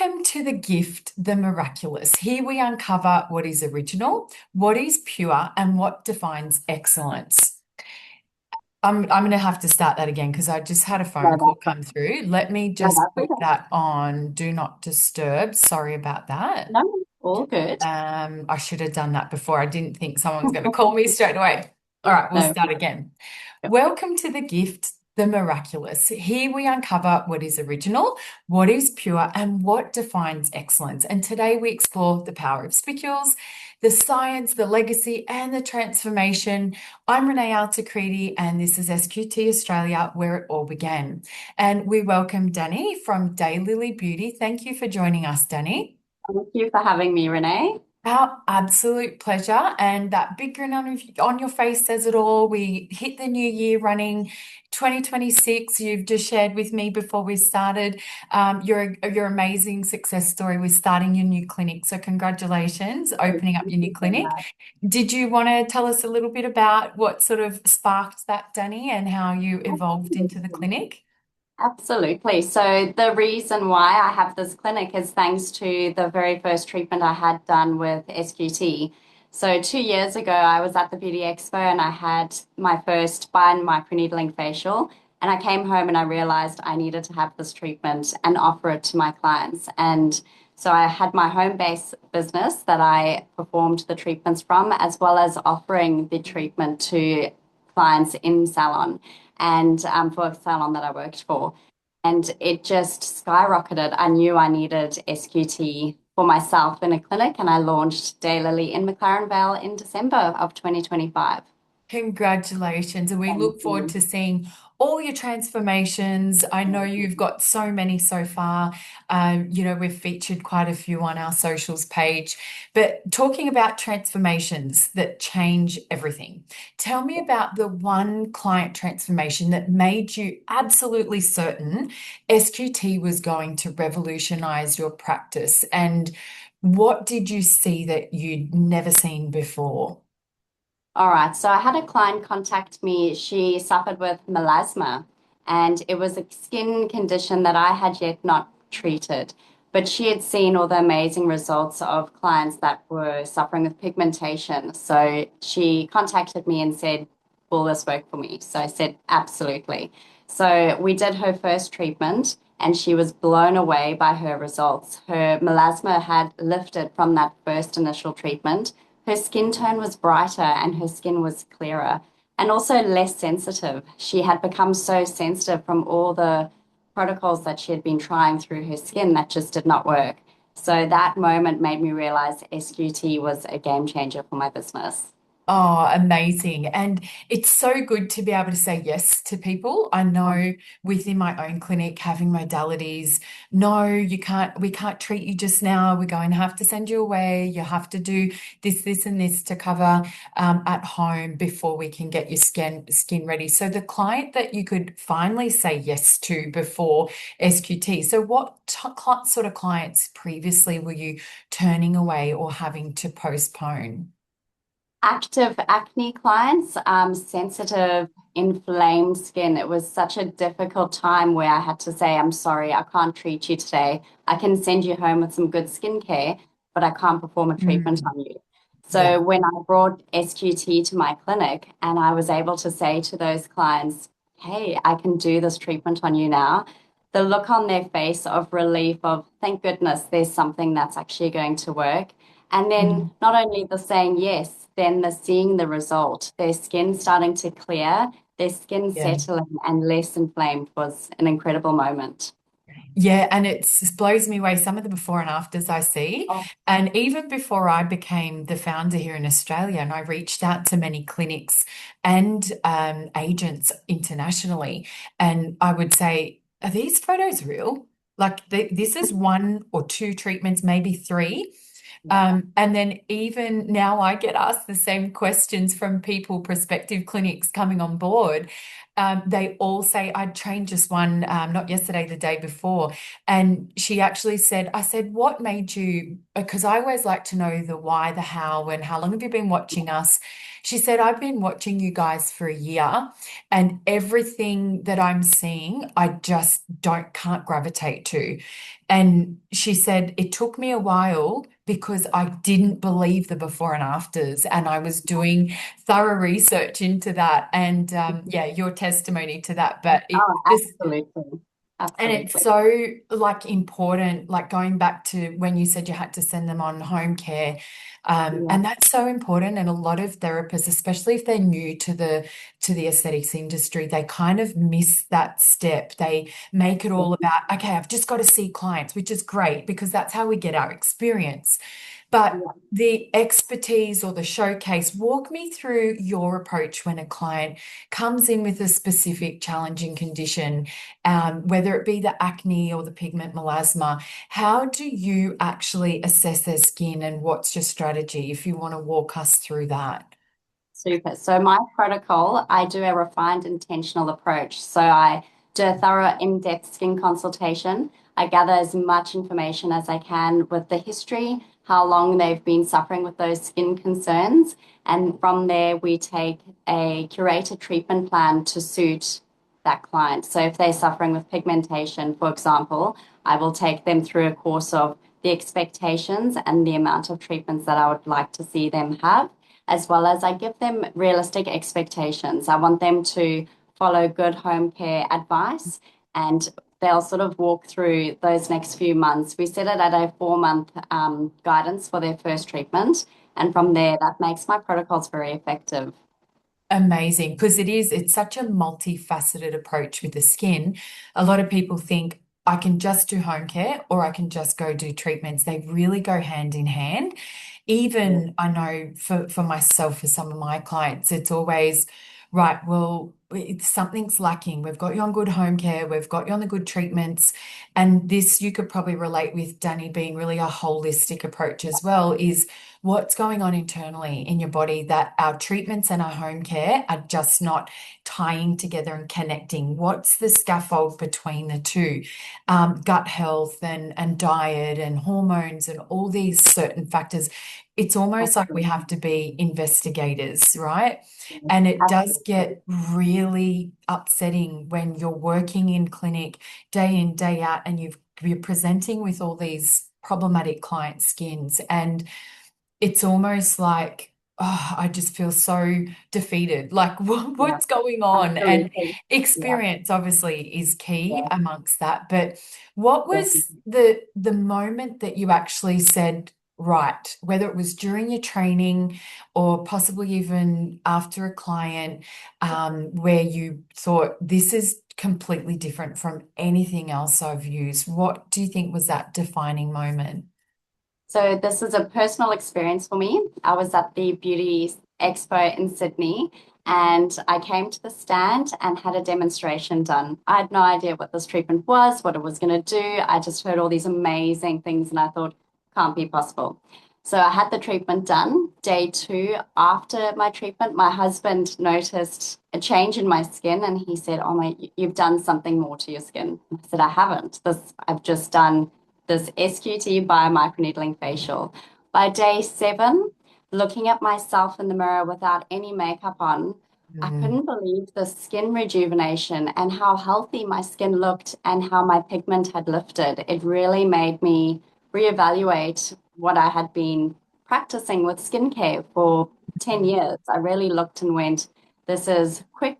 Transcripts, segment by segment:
Welcome to the gift, the miraculous. Here we uncover what is original, what is pure, and what defines excellence. I'm going to have to start that again because I just had a phone No, call come through. Let me no, just that's put okay. that on Do Not Disturb. Sorry about that. No, all good. I should have done that before. I didn't think someone's going to call me straight away. All right, we'll No, start again. yep. Welcome to the gift, the miraculous. Here we uncover what is original, what is pure, and what defines excellence. And today we explore the power of spicules, the science, the legacy, and the transformation. I'm Renee Altacredi, and this is SQT Australia, where it all began. And we welcome Dani from Daylilly Beauty. Thank you for joining us, Dani. Thank you for having me, Renee. Our absolute pleasure. And that big grin on your face says it all. We hit the new year running 2026. You've just shared with me before we started your amazing success story with starting your new clinic. So congratulations, Thank opening up your new you so clinic. much. Did you want to tell us a little bit about what sort of sparked that, Dani, and how you evolved into the clinic? Absolutely. So the reason why I have this clinic is thanks to the very first treatment I had done with SQT. So 2 years ago, I was at the Beauty Expo and I had my first Bio-Microneedling facial. And I came home and I realized I needed to have this treatment and offer it to my clients. And so I had my home-based business that I performed the treatments from, as well as offering the treatment to clients in salon and for a salon that I worked for. And it just skyrocketed. I knew I needed SQT for myself in a clinic, and I launched Daylily in McLaren Vale in December of 2025. Congratulations. And we Thank look forward you. to seeing all your transformations. I know you've got so many so far. We've featured quite a few on our socials page. But talking about transformations that change everything, tell me about the one client transformation that made you absolutely certain SQT was going to revolutionize your practice. And what did you see that you'd never seen before? All right. So I had a client contact me. She suffered with melasma, and it was a skin condition that I had yet not treated. But she had seen all the amazing results of clients that were suffering with pigmentation. So she contacted me and said, will this work for me? So I said, absolutely. So we did her first treatment, and she was blown away by her results. Her melasma had lifted from that first initial treatment. Her skin tone was brighter and her skin was clearer and also less sensitive. She had become so sensitive from all the protocols that she had been trying through her skin that just did not work. So that moment made me realize SQT was a game changer for my business. Oh, amazing. And it's so good to be able to say yes to people. I know within my own clinic, having modalities, no, we can't treat you just now. We're going to have to send you away. You have to do this, and this to cover at home before we can get your skin ready. So the client that you could finally say yes to before SQT. So what sort of clients previously were you turning away or having to postpone? Active acne clients, sensitive, inflamed skin. It was such a difficult time where I had to say, I'm sorry, I can't treat you today. I can send you home with some good skincare, but I can't perform a treatment Mm, on you. yeah. So when I brought SQT to my clinic and I was able to say to those clients, hey, I can do this treatment on you now, the look on their face of relief of, thank goodness, there's something that's actually going to work. And then Mm. not only the saying yes, then the seeing the result, their skin starting to clear, their skin Yeah. settling and less inflamed was an incredible moment. Yeah, and it blows me away some of the before and afters I see. Oh, And even before I became the founder here in Australia, and I reached out to many clinics and agents internationally, and I would say, are these photos real? Like this is one or two treatments, maybe three. yeah. And then even now I get asked the same questions from people, prospective clinics coming on board. They all say, I trained just one, not yesterday, the day before. And she actually said, I said, what made you? Because I always like to know the why, the how, and how long have you been watching us? She said, I've been watching you guys for a year, and everything that I'm seeing, I just can't gravitate to. And she said, it took me a while because I didn't believe the before and afters, and I was doing thorough research into that. And yeah, your testimony to that. But it Oh, just absolutely. and it's Absolutely. so like important, like going back to when you said you had to send them on home care. Yeah. And that's so important. And a lot of therapists, especially if they're new to the aesthetics industry, they kind of miss that step. They make it all about, okay, I've just got to see clients, which is great because that's how we get our experience. But Yeah. the expertise or the showcase, walk me through your approach when a client comes in with a specific challenging condition, whether it be the acne or the pigment melasma. How do you actually assess their skin and what's your strategy if you want to walk us through that? Super. So my protocol, I do a refined intentional approach. So I do a thorough in-depth skin consultation. I gather as much information as I can with the history, how long they've been suffering with those skin concerns. And from there, we take a curated treatment plan to suit that client. So if they're suffering with pigmentation, for example, I will take them through a course of the expectations and the amount of treatments that I would like to see them have, as well as I give them realistic expectations. I want them to follow good home care advice, and they'll sort of walk through those next few months. We set it at a 4 month guidance for their first treatment. And from there, that makes my protocols very effective. Amazing, because it's such a multifaceted approach with the skin. A lot of people think I can just do home care or I can just go do treatments. They really go hand in hand. Yeah. Even I know for myself, for some of my clients, it's always right. Well, something's lacking. We've got you on good home care, we've got you on the good treatments. And this you could probably relate with Danny being really a holistic approach as well, is what's going on internally in your body that our treatments and our home care are just not tying together and connecting. What's the scaffold between the two? Gut health and diet and hormones and all these certain factors. It's almost like we have Absolutely. to be investigators, right? Yes, And it does absolutely. get really upsetting when you're working in clinic day in, day out, and you're presenting with all these problematic client skins. And it's almost like, oh, I just feel so defeated. Like, Yeah, what's going on? And absolutely. Yeah, experience obviously is key yeah, amongst that. But what was definitely. the moment that you actually said, right, whether it was during your training or possibly even after a client, where you thought this is completely different from anything else I've used? What do you think was that defining moment? So this is a personal experience for me. I was at the Beauty Expo in Sydney, and I came to the stand and had a demonstration done. I had no idea what this treatment was, what it was going to do. I just heard all these amazing things and I thought, can't be possible. So I had the treatment done. Day two, after my treatment, my husband noticed a change in my skin and he said, "Oh my, you've done something more to your skin." I said, "I haven't. I've just done this SQT Bio-Microneedling facial." By day seven, looking at myself in the mirror without any makeup on, I Mm, couldn't believe the skin rejuvenation and how healthy my skin looked and how my pigment had lifted. It really made me reevaluate what I had been practicing with skincare for 10 years. I really looked and went, this is quick,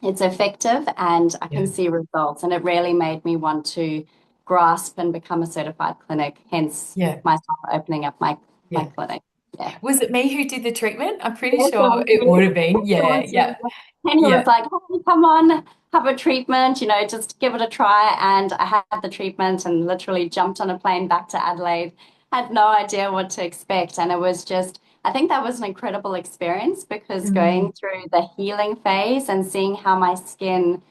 it's effective, and I can yeah, see results. And it really made me want to grasp and become a certified clinic, hence yeah, myself opening up my yeah. clinic. Yeah. Was it me who did the treatment? I'm pretty Yes, it sure was it would you. have been. It Yeah, was you. yeah, And he was yeah. like, "Hey, come on, have a treatment, just give it a try." And I had the treatment and literally jumped on a plane back to Adelaide. Had no idea what to expect. And it was just, I think that was an incredible experience because Mm, going through the healing phase and seeing how my skin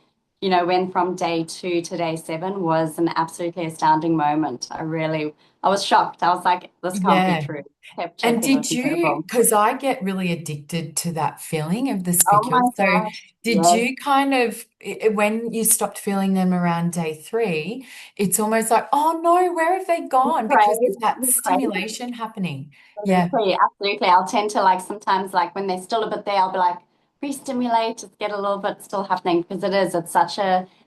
went from day 2 to day 7 was an absolutely astounding moment. I was shocked. I was like, this can't be Yeah. true. Kept And checking. It was did you, incredible. because I get really addicted to that feeling of the Oh my spicules. So gosh. did Yes. you kind of, when you stopped feeling them around day 3, it's almost like, oh no, where have they You gone? Because crave, of that you crave. stimulation happening. Yeah. Absolutely, absolutely. I'll tend to like sometimes like when they're still a bit there, I'll be like, re-stimulate, just get a little bit still happening because it's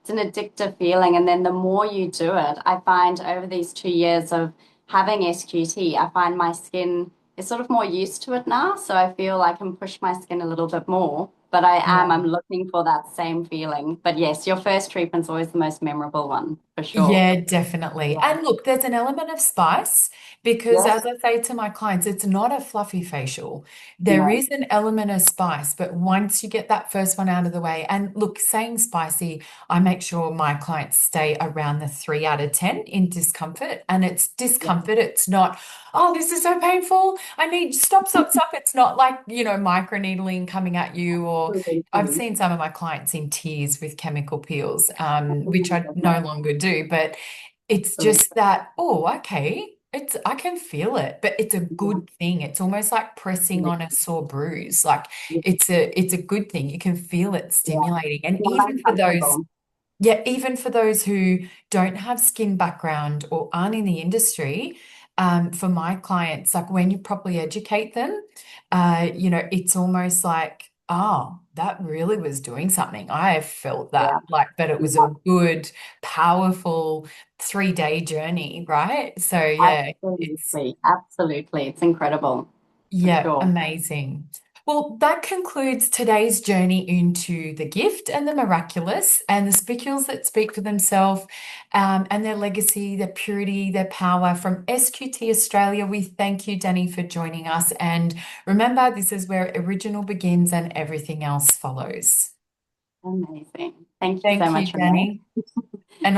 an addictive feeling. And then the more you do it, I find over these 2 years of having SQT, I find my skin is sort of more used to it now. So I feel like I can push my skin a little bit more. But I'm Yeah. looking for that same feeling. But yes, your first treatment's always the most memorable one, for sure. Yeah, definitely. Yeah. And look, there's an element of spice because, Yes. as I say to my clients, it's not a fluffy facial. There No. is an element of spice, but once you get that first one out of the way, and look, saying spicy, I make sure my clients stay around the 3 out of 10 in discomfort. And it's Yeah. discomfort. It's not, oh, this is so painful. I need stop, stop, stop. It's not like, microneedling coming at you, or I've Absolutely. seen some of my clients in tears with chemical peels, Oh which my I no goodness. longer do, but it's just Absolutely. that, oh, okay, I can feel it, but it's a Yeah. good thing. It's almost like pressing Yeah. on a sore bruise. Like Yeah. it's a good thing. You can feel it Yeah. stimulating. And Not uncomfortable. even for those who don't have skin background or aren't in the industry, for my clients, like when you properly educate them, it's almost like, oh, that really was doing something. I have felt Yeah. that, like, but it was a Yeah. good, powerful 3-day journey, right? So yeah, it's Absolutely. Absolutely. It's incredible for yeah, sure. amazing. Well, that concludes today's journey into the gift and the miraculous and the spicules that speak for themselves, and their legacy, their purity, their power. From SQT Australia, we thank you, Dani, for joining us. And remember, this is where original begins and everything else follows. Amazing. Thank you so Thank you, much, Renee. Dani. And